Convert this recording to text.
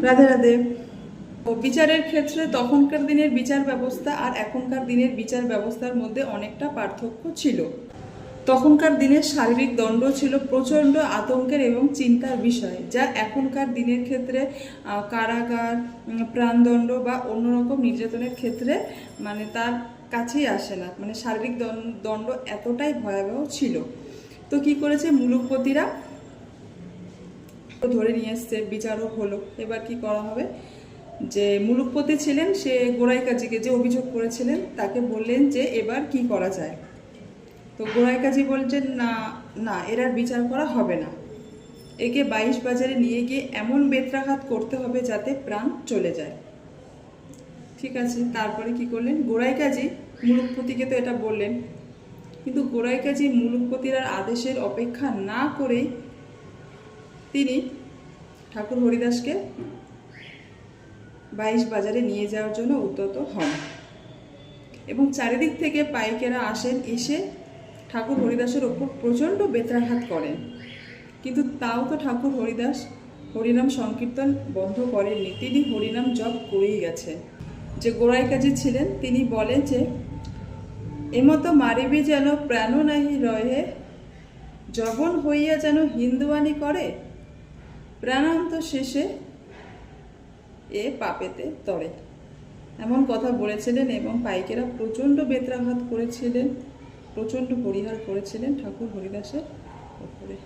রাধে রাধে। বিচারের ক্ষেত্রে তখনকার দিনের বিচার ব্যবস্থা আর এখনকার দিনের বিচার ব্যবস্থার মধ্যে অনেকটা পার্থক্য ছিল। তখনকার দিনের শারীরিক দণ্ড ছিল প্রচণ্ড আতঙ্কের এবং চিন্তার বিষয়, যা এখনকার দিনের ক্ষেত্রে কারাগার, প্রাণদণ্ড বা অন্যরকম নির্যাতনের ক্ষেত্রে মানে তার কাছেই আসে না। মানে শারীরিক দণ্ড এতটাই ভয়াবহ ছিল। তো কি করেছে মুলুকপতিরা, ধরে নিয়ে এসছে, বিচারও হলো। এবার কি করা হবে, যে মুলুকপতি ছিলেন সে গোড়াই কাজীকে যে অভিযোগ করেছিলেন তাকে বললেন যে এবার কি করা যায়। তো গোড়াই কাজী বলছেন না না, এর আর বিচার করা হবে না, একে 22 বাজারে নিয়ে গিয়ে এমন বেত্রাঘাত করতে হবে যাতে প্রাণ চলে যায়। ঠিক আছে, তারপরে কি করলেন গোড়াই কাজী, মুলুকপতিকে তো এটা বললেন, কিন্তু গোড়াই কাজী মুলুকপতির আর আদেশের অপেক্ষা না করেই তিনি ঠাকুর হরিদাসকে 22 বাজারে নিয়ে যাওয়ার জন্য উদ্যত হন এবং চারিদিক থেকে পাইকেরা আসেন, এসে ঠাকুর হরিদাসের ওপর প্রচণ্ড বেত্রাঘাত করেন। কিন্তু তাও তো ঠাকুর হরিদাস হরিনাম সংকীর্তন বন্ধ করেননি, তিনি হরিনাম জপ করেই গেছেন। যে গোড়াই কাজী ছিলেন তিনি বলেন যে এমতো মারিবি যেন প্রাণ নাহি রহে, জবন হইয়া যেন হিন্দুয়ানি করে, প্রাণান্ত শেষে এ পাপেতে তরে। এমন কথা বলেছিলেন এবং পাইকেরা প্রচণ্ড বেত্রাঘাত করেছিলেন, প্রচণ্ড পরিহার করেছিলেন ঠাকুর হরিদাসের উপরে।